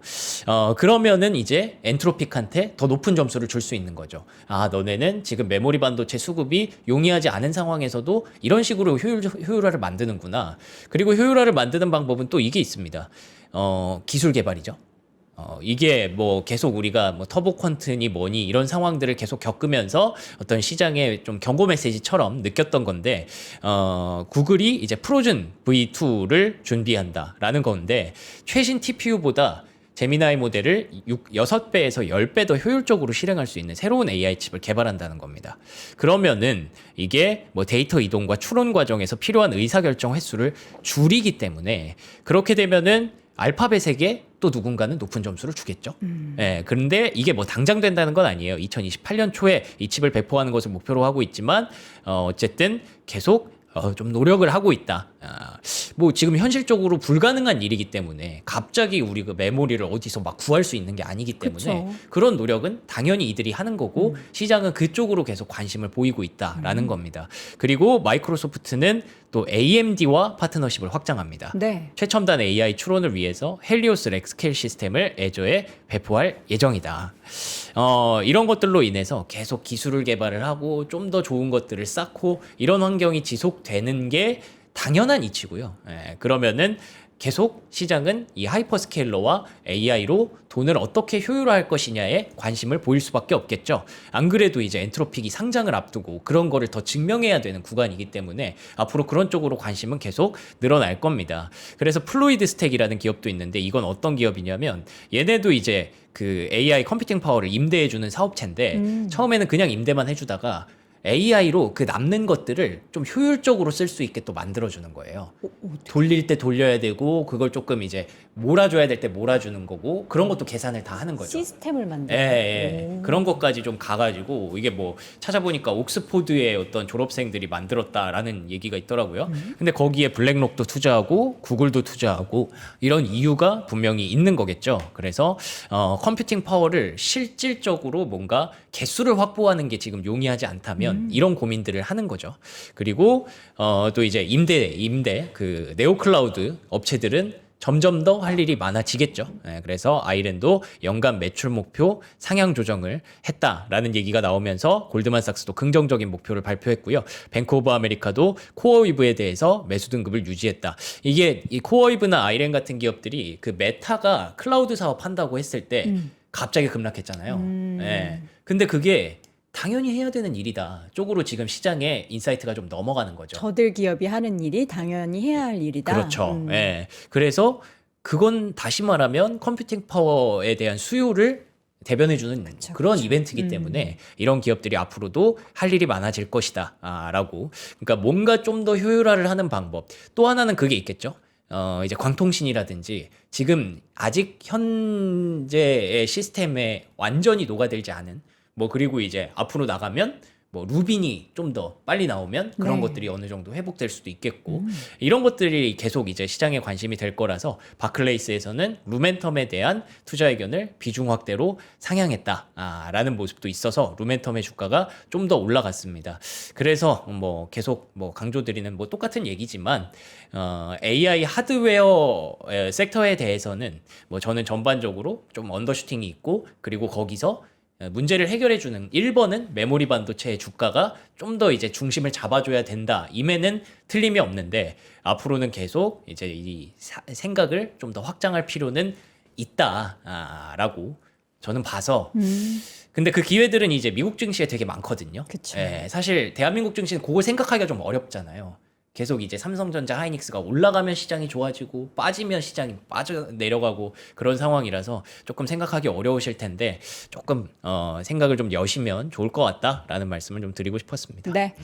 그러면은 이제 엔트로픽한테 더 높은 점수를 줄 수 있는 거죠. 너네는 지금 메모리 반도체 수급이 용이하지 않은 상황에서도 이런 식으로 효율화를 만드는구나. 그리고 효율화를 만드는 방법은 또 이게 있습니다. 기술 개발이죠. 이게 뭐 계속 우리가 뭐 터보 퀀트니 뭐니 이런 상황들을 계속 겪으면서 어떤 시장의 좀 경고 메시지처럼 느꼈던 건데 구글이 이제 프로즌 V2를 준비한다라는 건데 최신 TPU보다 제미나이 모델을 6배에서 10배 더 효율적으로 실행할 수 있는 새로운 AI 칩을 개발한다는 겁니다. 그러면은 이게 뭐 데이터 이동과 추론 과정에서 필요한 의사결정 횟수를 줄이기 때문에 그렇게 되면은 알파벳에게 또 누군가는 높은 점수를 주겠죠. 그런데 이게 뭐 당장 된다는 건 아니에요. 2028년 초에 이 칩을 배포하는 것을 목표로 하고 있지만 어쨌든 계속 좀 노력을 하고 있다. 뭐 지금 현실적으로 불가능한 일이기 때문에 갑자기 우리 그 메모리를 어디서 막 구할 수 있는 게 아니기 때문에 그쵸. 그런 노력은 당연히 이들이 하는 거고 시장은 그쪽으로 계속 관심을 보이고 있다라는 겁니다. 그리고 마이크로소프트는 또 AMD와 파트너십을 확장합니다. 네. 최첨단 AI 추론을 위해서 헬리오스 렉스케일 시스템을 애저에 배포할 예정이다. 이런 것들로 인해서 계속 기술을 개발을 하고 좀 더 좋은 것들을 쌓고 이런 환경이 지속되는 게 당연한 이치고요. 그러면은 계속 시장은 이 하이퍼스케일러와 AI로 돈을 어떻게 효율화할 것이냐에 관심을 보일 수밖에 없겠죠. 안 그래도 이제 엔트로픽이 상장을 앞두고 그런 거를 더 증명해야 되는 구간이기 때문에 앞으로 그런 쪽으로 관심은 계속 늘어날 겁니다. 그래서 플루이드 스택이라는 기업도 있는데 이건 어떤 기업이냐면 얘네도 이제 그 AI 컴퓨팅 파워를 임대해주는 사업체인데 처음에는 그냥 임대만 해주다가 AI로 그 남는 것들을 좀 효율적으로 쓸 수 있게 또 만들어주는 거예요. 돌릴 때 돌려야 되고 그걸 조금 이제 몰아줘야 될 때 몰아주는 거고 그런 것도 계산을 다 하는 거죠. 시스템을 만든다. 예. 그런 것까지 좀 가가지고 이게 뭐 찾아보니까 옥스포드의 어떤 졸업생들이 만들었다라는 얘기가 있더라고요. 근데 거기에 블랙록도 투자하고 구글도 투자하고 이런 이유가 분명히 있는 거겠죠. 그래서 컴퓨팅 파워를 실질적으로 뭔가 개수를 확보하는 게 지금 용이하지 않다면 이런 고민들을 하는 거죠. 그리고 또 이제 임대 그 네오클라우드 업체들은 점점 더 할 일이 많아지겠죠. 그래서 아이랜도 연간 매출 목표 상향 조정을 했다라는 얘기가 나오면서 골드만삭스도 긍정적인 목표를 발표했고요. 뱅크 오브 아메리카도 코어위브에 대해서 매수 등급을 유지했다. 이게 이 코어위브나 아이랜 같은 기업들이 그 메타가 클라우드 사업 한다고 했을 때 갑자기 급락했잖아요. 예. 근데 그게 당연히 해야 되는 일이다 쪽으로 지금 시장에 인사이트가 좀 넘어가는 거죠. 저들 기업이 하는 일이 당연히 해야 할 일이다. 그렇죠. 예. 그래서 그건 다시 말하면 컴퓨팅 파워에 대한 수요를 대변해주는 그런 이벤트이기 때문에 이런 기업들이 앞으로도 할 일이 많아질 것이다. 라고. 그러니까 뭔가 좀 더 효율화를 하는 방법. 또 하나는 그게 있겠죠. 이제 광통신이라든지 지금 아직 현재의 시스템에 완전히 녹아들지 않은 뭐 그리고 이제 앞으로 나가면 뭐 루빈이 좀 더 빨리 나오면 그런 네. 것들이 어느 정도 회복될 수도 있겠고 이런 것들이 계속 이제 시장에 관심이 될 거라서 바클레이스에서는 루멘텀에 대한 투자 의견을 비중 확대로 상향했다라는 모습도 있어서 루멘텀의 주가가 좀 더 올라갔습니다. 그래서 뭐 계속 뭐 강조드리는 뭐 똑같은 얘기지만 AI 하드웨어 섹터에 대해서는 뭐 저는 전반적으로 좀 언더슈팅이 있고 그리고 거기서 문제를 해결해주는 1번은 메모리 반도체의 주가가 좀 더 이제 중심을 잡아줘야 된다. 임에는 틀림이 없는데 앞으로는 계속 이제 이 생각을 좀 더 확장할 필요는 있다라고 저는 봐서. 근데 그 기회들은 이제 미국 증시에 되게 많거든요. 그쵸. 예, 사실 대한민국 증시는 그걸 생각하기가 좀 어렵잖아요. 계속 이제 삼성전자, 하이닉스가 올라가면 시장이 좋아지고 빠지면 시장이 빠져 내려가고 그런 상황이라서 조금 생각하기 어려우실 텐데 조금 생각을 좀 여시면 좋을 것 같다라는 말씀을 좀 드리고 싶었습니다. 네.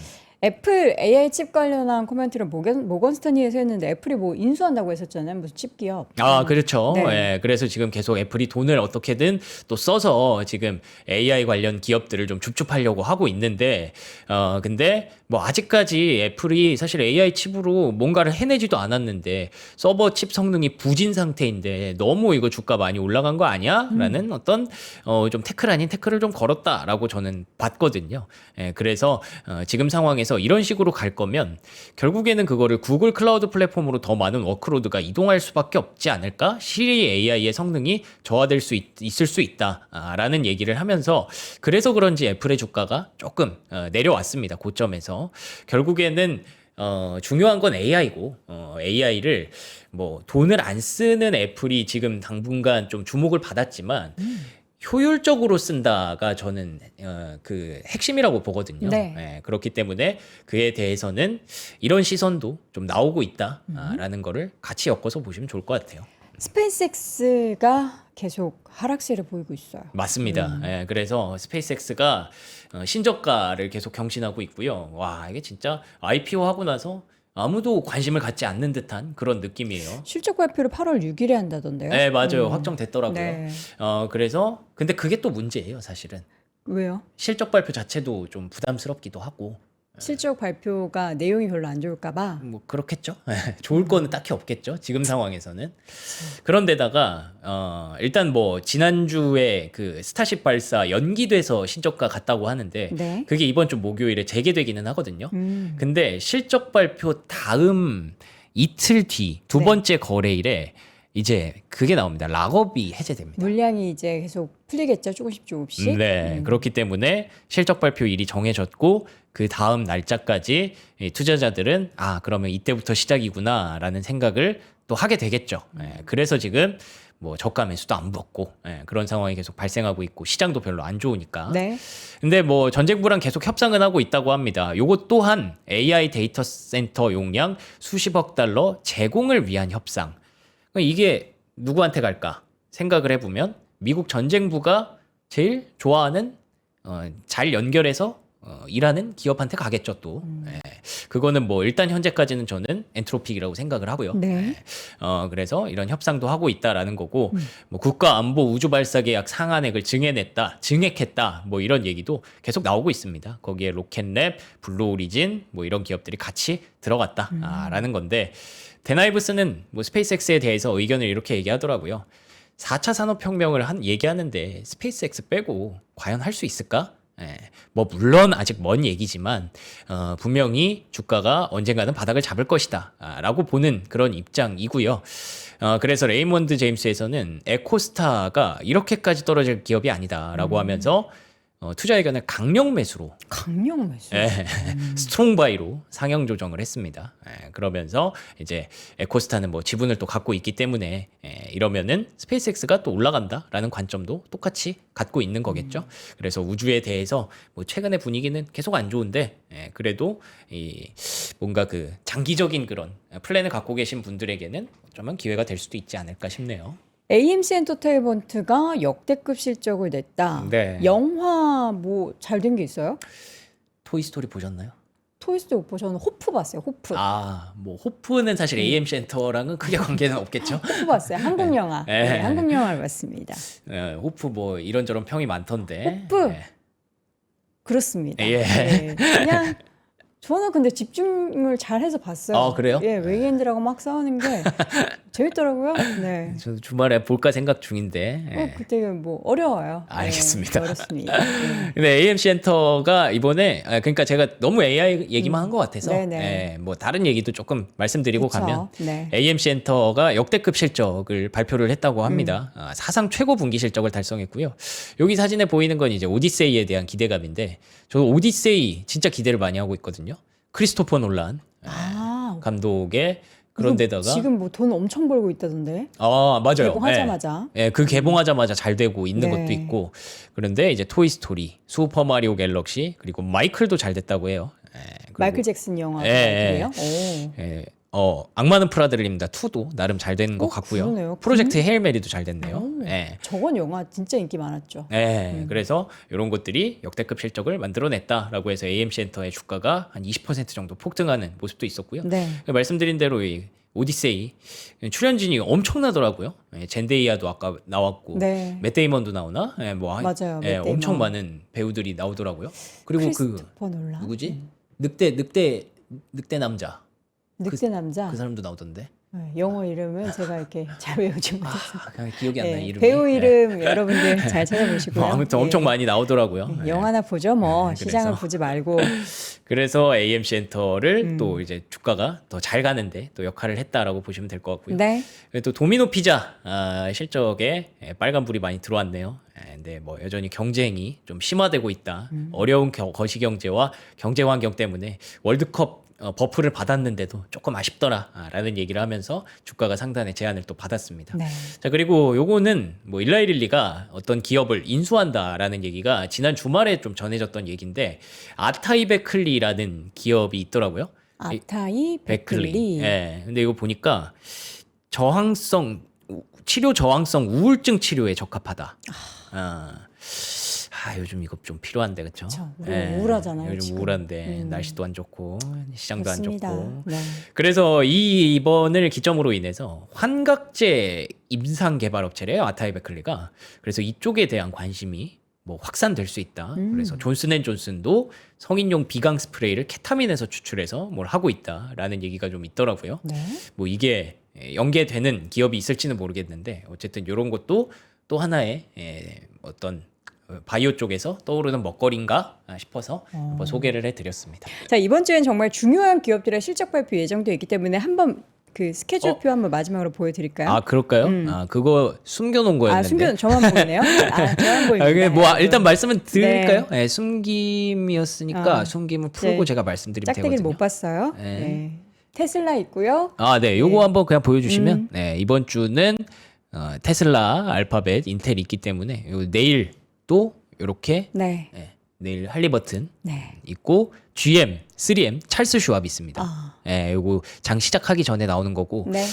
애플 AI 칩 관련한 코멘트를 모건 스탠리에서 했는데 애플이 뭐 인수한다고 했었잖아요. 무슨 칩 기업. 그렇죠. 네. 예, 그래서 지금 계속 애플이 돈을 어떻게든 또 써서 지금 AI 관련 기업들을 좀 줍줍하려고 하고 있는데, 근데 뭐 아직까지 애플이 사실 AI 칩으로 뭔가를 해내지도 않았는데 서버 칩 성능이 부진 상태인데 너무 이거 주가 많이 올라간 거 아니야? 라는 어떤 좀 태클 아닌 태클을 좀 걸었다라고 저는 봤거든요. 예, 그래서 지금 상황에서 이런 식으로 갈 거면 결국에는 그거를 구글 클라우드 플랫폼으로 더 많은 워크로드가 이동할 수밖에 없지 않을까? 시리 AI의 성능이 저하될 수 있을 수 있다라는 얘기를 하면서 그래서 그런지 애플의 주가가 조금 내려왔습니다. 고점에서 결국에는 중요한 건 AI고 AI를 뭐 돈을 안 쓰는 애플이 지금 당분간 좀 주목을 받았지만 효율적으로 쓴다가 저는 그 핵심이라고 보거든요. 네. 예, 그렇기 때문에 그에 대해서는 이런 시선도 좀 나오고 있다라는 거를 같이 엮어서 보시면 좋을 것 같아요. 스페이스X가 계속 하락세를 보이고 있어요. 맞습니다. 예, 그래서 스페이스X가 신저가를 계속 경신하고 있고요. 와, 이게 진짜 IPO 하고 나서 아무도 관심을 갖지 않는 듯한 그런 느낌이에요. 실적 발표를 8월 6일에 한다던데요. 네, 맞아요. 확정됐더라고요. 네. 그래서 근데 그게 또 문제예요, 사실은. 왜요? 실적 발표 자체도 좀 부담스럽기도 하고. 실적 발표가 내용이 별로 안 좋을까 봐. 뭐 그렇겠죠. 좋을 거는 딱히 없겠죠. 지금 상황에서는. 그런데다가 일단 뭐 지난주에 그 스타쉽 발사 연기돼서 신저가 갔다고 하는데 네. 그게 이번 주 목요일에 재개되기는 하거든요. 음. 근데 실적 발표 다음 이틀 뒤 두 네. 번째 거래일에 이제 그게 나옵니다. 락업이 해제됩니다. 물량이 이제 계속 풀리겠죠. 조금씩. 네, 그렇기 때문에 실적 발표일이 정해졌고 그 다음 날짜까지 이 투자자들은 그러면 이때부터 시작이구나라는 생각을 또 하게 되겠죠. 그래서 지금 뭐 저가 매수도 안 붙고 그런 상황이 계속 발생하고 있고 시장도 별로 안 좋으니까. 네. 근데 뭐 전쟁부랑 계속 협상은 하고 있다고 합니다. 요것 또한 AI 데이터 센터 용량 수십억 달러 제공을 위한 협상. 이게 누구한테 갈까 생각을 해보면 미국 전쟁부가 제일 좋아하는 잘 연결해서 일하는 기업한테 가겠죠 또. 예. 그거는 뭐 일단 현재까지는 저는 엔트로픽이라고 생각을 하고요. 네. 그래서 이런 협상도 하고 있다라는 거고 뭐 국가안보 우주발사계약 상한액을 증액했다 뭐 이런 얘기도 계속 나오고 있습니다. 거기에 로켓랩, 블루오리진 뭐 이런 기업들이 같이 들어갔다라는 건데 데나이브스는 뭐 스페이스X에 대해서 의견을 이렇게 얘기하더라고요. 4차 산업혁명을 얘기하는데 스페이스X 빼고 과연 할 수 있을까? 예, 뭐 물론 아직 먼 얘기지만 분명히 주가가 언젠가는 바닥을 잡을 것이다 라고 보는 그런 입장이고요. 그래서 레이먼드 제임스에서는 에코스타가 이렇게까지 떨어질 기업이 아니다라고 하면서 투자 의견을 강력 매수로 매수. 스트롱 바이로 상향 조정을 했습니다. 그러면서 이제 에코스타는 뭐 지분을 또 갖고 있기 때문에 이러면은 스페이스X가 또 올라간다라는 관점도 똑같이 갖고 있는 거겠죠. 그래서 우주에 대해서 뭐 최근의 분위기는 계속 안 좋은데 그래도 이 뭔가 그 장기적인 그런 플랜을 갖고 계신 분들에게는 어쩌면 기회가 될 수도 있지 않을까 싶네요. AMC 엔터테인먼트가 역대급 실적을 냈다. 네. 영화 뭐 잘 된 게 있어요? 토이스토리 보셨나요? 토이스토리 못 보고 저는 호프 봤어요. 호프. 뭐 호프는 사실 AMC 엔터랑은 크게 관계는 없겠죠. 호프 봤어요. 한국 영화. 네, 한국 영화를 봤습니다. 호프 뭐 이런저런 평이 많던데. 호프. 그렇습니다. 예. 네, 그냥 저는 근데 집중을 잘 해서 봤어요. 아, 그래요? 예, 외계인들하고 막 싸우는 게 재밌더라고요. 네. 저도 주말에 볼까 생각 중인데. 그때 뭐 어려워요. 알겠습니다. 네, 어렵습니다. 네. 근데 AMC 엔터가 이번에 그러니까 제가 너무 AI 얘기만 한 것 같아서 뭐 다른 얘기도 조금 말씀드리고 그쵸. 가면 네. AMC 엔터가 역대급 실적을 발표를 했다고 합니다. 사상 최고 분기 실적을 달성했고요. 여기 사진에 보이는 건 이제 오디세이에 대한 기대감인데 저도 오디세이 진짜 기대를 많이 하고 있거든요. 크리스토퍼 놀란 감독의 그런데다가 지금 뭐 돈 엄청 벌고 있다던데. 맞아요. 개봉하자마자. 그 개봉하자마자 잘 되고 있는 네. 것도 있고 그런데 이제 토이스토리, 슈퍼 마리오 갤럭시 그리고 마이클도 잘 됐다고 해요. 그리고 마이클 잭슨 영화예요? 악마는 프라드입니다. 2도 나름 잘 된 것 같고요. 그러네요. 프로젝트 헤일 메리도 잘 됐네요. 저건 영화 진짜 인기 많았죠. 그래서 이런 것들이 역대급 실적을 만들어냈다라고 해서 AMC 엔터의 주가가 한 20% 정도 폭등하는 모습도 있었고요. 네. 말씀드린 대로 이 오디세이 출연진이 엄청나더라고요. 젠데이아도 아까 나왔고 네. 맷 데이먼도 나오나? 맞아요. 맷 데이먼. 엄청 많은 배우들이 나오더라고요. 그리고 크리스토퍼 놀란. 누구지? 늑대 남자. 늑대 남자. 그 사람도 나오던데. 네, 영어 이름은 제가 이렇게 잘 외우지 못해서. 그냥 기억이 안 나. 이름이. 배우 이름 여러분들 잘 찾아보시고요. 아무튼 엄청 많이 나오더라고요. 영화나 보죠, 뭐 시장을 그래서. 보지 말고. 그래서 AMC 엔터를 또 이제 주가가 더 잘 가는데 또 역할을 했다라고 보시면 될 것 같고요. 네. 또 도미노 피자 실적에 빨간불이 많이 들어왔네요. 근데 뭐 여전히 경쟁이 좀 심화되고 있다. 어려운 거시 경제와 경제 환경 때문에 월드컵 버프를 받았는데도 조금 아쉽더라라는 얘기를 하면서 주가가 상단의 제한을 또 받았습니다. 네. 자, 그리고 요거는 뭐 일라이 릴리가 어떤 기업을 인수한다라는 얘기가 지난 주말에 좀 전해졌던 얘기인데 아타이 베클리라는 기업이 있더라고요. 아타이 베클리. 근데 이거 보니까 치료 저항성 우울증 치료에 적합하다. 요즘 이거 좀 필요한데 그렇죠? 우울하잖아요. 요즘 지금. 우울한데 날씨도 안 좋고 시장도 그렇습니다. 안 좋고. 네. 그래서 이번을 기점으로 인해서 환각제 임상 개발 업체래요. 아타이 베클리가. 그래서 이쪽에 대한 관심이 뭐 확산될 수 있다. 그래서 존슨앤존슨도 성인용 비강 스프레이를 케타민에서 추출해서 뭘 하고 있다라는 얘기가 좀 있더라고요. 네. 뭐 이게 연계되는 기업이 있을지는 모르겠는데 어쨌든 이런 것도 또 하나의 어떤 바이오 쪽에서 떠오르는 먹거리인가 싶어서 한번 소개를 해드렸습니다. 자, 이번 주엔 정말 중요한 기업들의 실적 발표 예정되어 있기 때문에 한번 그 스케줄표 한번 마지막으로 보여드릴까요? 그럴까요? 그거 숨겨놓은 거였는데. 저만 보이네요. 저만 보입니다. 일단 말씀은 드릴까요? 네. 숨김이었으니까 숨김을 풀고 제가 말씀드리면 짝대기를 되거든요. 못 봤어요. 네. 테슬라 있고요. 요거 한번 그냥 보여주시면 이번 주는 테슬라, 알파벳, 인텔 있기 때문에 내일 또 이렇게 내일 할리버튼 네. 있고 GM, 3M 찰스 슈왑 있습니다. 아. 예, 요거 장 시작하기 전에 나오는 거고 네.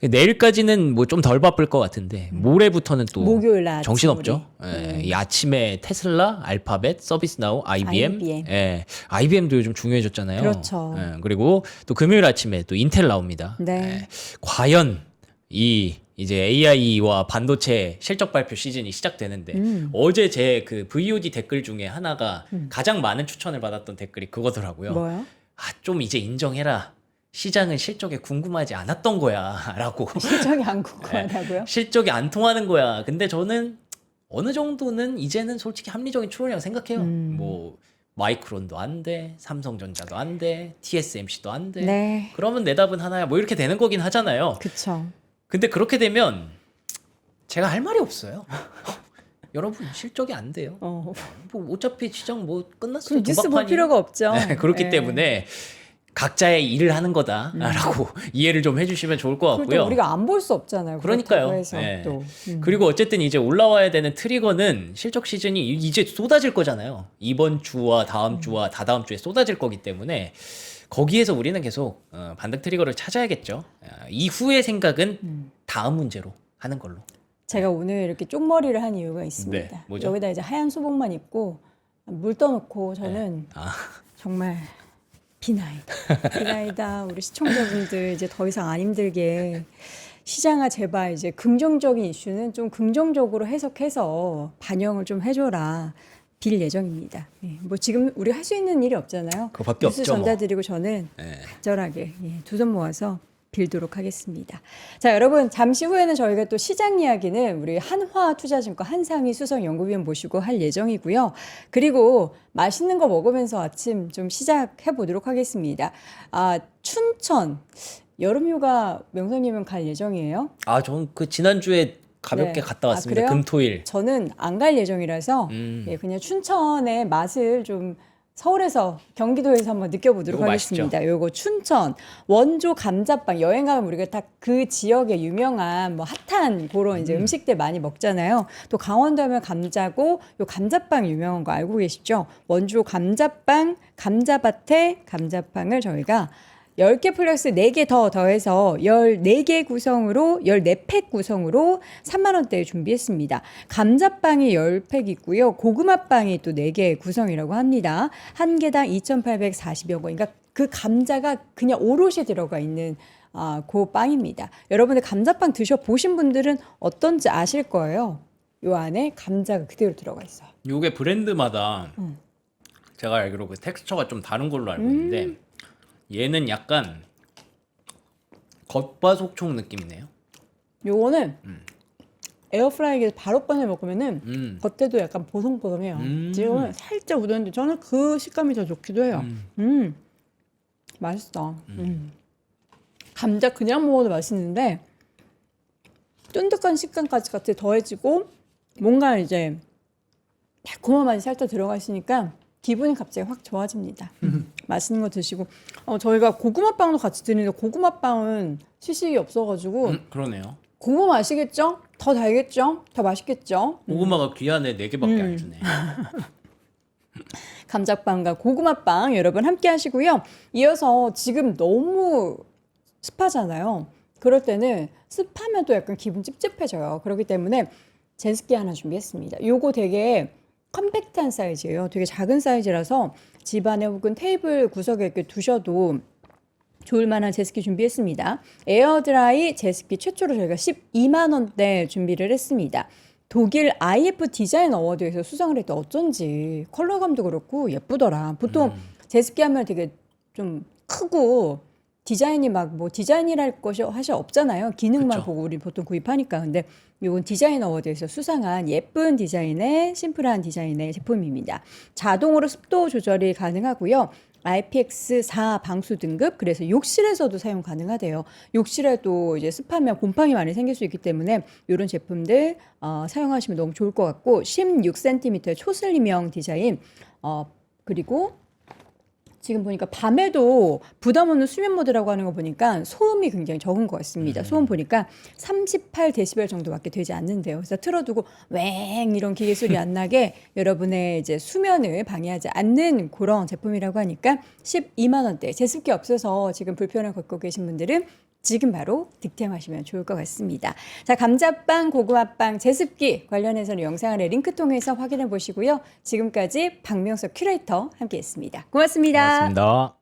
내일까지는 뭐 좀 덜 바쁠 것 같은데 모레부터는 또 목요일 날 정신 아침 없죠. 우리. 예, 이 아침에 테슬라, 알파벳, 서비스나우, IBM, IBM. 예, IBM도 요즘 중요해졌잖아요. 그렇죠. 예, 그리고 또 금요일 아침에 또 인텔 나옵니다. 네. 예, 과연 이 이제 AI와 반도체 실적 발표 시즌이 시작되는데 어제 제 그 VOD 댓글 중에 하나가 가장 많은 추천을 받았던 댓글이 그거더라고요. 뭐요? 아, 좀 이제 인정해라. 시장은 실적에 궁금하지 않았던 거야라고. 실적이 안 궁금하다고요? 실적이 안 통하는 거야. 근데 저는 어느 정도는 이제는 솔직히 합리적인 추론이라고 생각해요. 뭐 마이크론도 안 돼, 삼성전자도 안 돼, TSMC도 안 돼. 네. 그러면 내 답은 하나야. 뭐 이렇게 되는 거긴 하잖아요. 그쵸. 근데 그렇게 되면 제가 할 말이 없어요. 여러분 실적이 안 돼요. 뭐 어차피 시장 뭐 끝났어요. 뉴스 볼 도박판이에요. 필요가 없죠. 네, 그렇기 네. 때문에 각자의 일을 하는 거다라고 이해를 좀 해주시면 좋을 것 그리고 같고요. 또 우리가 안 볼 수 없잖아요. 그러니까요. 그렇다고 해서 네. 또. 그리고 어쨌든 이제 올라와야 되는 트리거는 실적 시즌이 이제 쏟아질 거잖아요. 이번 주와 다음 주와 다다음 주에 쏟아질 거기 때문에 거기에서 우리는 계속 반등 트리거를 찾아야겠죠. 이후의 생각은 다음 문제로 하는 걸로. 제가 오늘 이렇게 쪽머리를 한 이유가 있습니다. 네, 뭐죠? 여기다 이제 하얀 수복만 입고 물 떠놓고 저는 정말 비나이다. 우리 시청자분들 이제 더 이상 안 힘들게 시장아 제발 이제 긍정적인 이슈는 좀 긍정적으로 해석해서 반영을 좀 해줘라. 빌 예정입니다. 예, 뭐 지금 우리 할 수 있는 일이 없잖아요. 그거밖에 뉴스 없죠, 뭐. 전달드리고 저는 네. 간절하게 두 손 모아서 빌도록 하겠습니다. 자, 여러분 잠시 후에는 저희가 또 시장 이야기는 우리 한화투자증권 한상희 수석연구위원 모시고 할 예정이고요. 그리고 맛있는 거 먹으면서 아침 좀 시작해 보도록 하겠습니다. 아, 춘천 여름휴가 명성님은 갈 예정이에요? 아, 전 그 지난주에 가볍게 네. 갔다 왔습니다. 그래요? 금토일. 저는 안 갈 예정이라서 예, 그냥 춘천의 맛을 좀 서울에서 경기도에서 한번 느껴보도록 요거 하겠습니다. 요거 춘천 원조 감자빵 여행 가면 우리가 딱 그 지역의 유명한 뭐 핫한 그런 이제 음식들 많이 먹잖아요. 또 강원도 하면 감자고 요 감자빵 유명한 거 알고 계시죠? 원조 감자빵 감자밭에 감자빵을 저희가 10개 플러스 4개 더 더해서 14개 구성으로 14팩 구성으로 3만 원대에 준비했습니다. 감자빵이 10팩 있고요. 고구마빵이 또 4개 구성이라고 합니다. 한 개당 2,840여 원. 그러니까 그 감자가 그냥 오롯이 들어가 있는 그 빵입니다. 여러분들 감자빵 드셔보신 분들은 어떤지 아실 거예요. 요 안에 감자가 그대로 들어가 있어요. 요게 브랜드마다 제가 알기로 그 텍스처가 좀 다른 걸로 알고 있는데 얘는 약간 겉바속촉 느낌이네요. 요거는 에어프라이기에서 바로 꺼내 먹으면은 겉에도 약간 보송보송해요. 지금은 살짝 우렸는데 저는 그 식감이 더 좋기도 해요. 맛있어. 감자 그냥 먹어도 맛있는데 쫀득한 식감까지 같이 더해지고 뭔가 이제 달콤한 맛이 살짝 들어가 있으니까 기분이 갑자기 확 좋아집니다. 맛있는 거 드시고 저희가 고구마빵도 같이 드리는데 고구마빵은 시식이 없어가지고 그러네요. 고구마 아시겠죠? 더 달겠죠? 더 맛있겠죠? 고구마가 귀한에 4개밖에 안 주네. 감자빵과 고구마빵 여러분 함께 하시고요. 이어서 지금 너무 습하잖아요. 그럴 때는 습하면 또 약간 기분 찝찝해져요. 그렇기 때문에 제습기 하나 준비했습니다. 요거 되게 컴팩트한 사이즈예요. 되게 작은 사이즈라서 집안에 혹은 테이블 구석에 이렇게 두셔도 좋을 만한 제습기 준비했습니다. 에어드라이 제습기 최초로 저희가 12만 원대 준비를 했습니다. 독일 IF 디자인 어워드에서 수상을 했더 어쩐지 컬러감도 그렇고 예쁘더라. 보통 제습기 하면 되게 좀 크고 디자인이 막 뭐 디자인이랄 것이 사실 없잖아요. 기능만 그쵸. 보고 우리 보통 구입하니까. 근데 이건 디자인 어워드에서 수상한 예쁜 디자인의 심플한 디자인의 제품입니다. 자동으로 습도 조절이 가능하고요. IPX4 방수 등급, 그래서 욕실에서도 사용 가능하대요. 욕실에도 이제 습하면 곰팡이 많이 생길 수 있기 때문에 이런 제품들 사용하시면 너무 좋을 것 같고 16cm의 초슬림형 디자인 그리고 지금 보니까 밤에도 부담 없는 수면 모드라고 하는 거 보니까 소음이 굉장히 적은 것 같습니다. 소음 보니까 38데시벨 정도밖에 되지 않는데요. 그래서 틀어두고 웽 이런 기계 소리 안 나게 여러분의 이제 수면을 방해하지 않는 그런 제품이라고 하니까 12만 원대. 제습기 없어서 지금 불편을 겪고 계신 분들은 지금 바로 득템하시면 좋을 것 같습니다. 자, 감자빵, 고구마빵, 제습기 관련해서는 영상 아래 링크 통해서 확인해 보시고요. 지금까지 박명석 큐레이터 함께했습니다. 고맙습니다. 고맙습니다.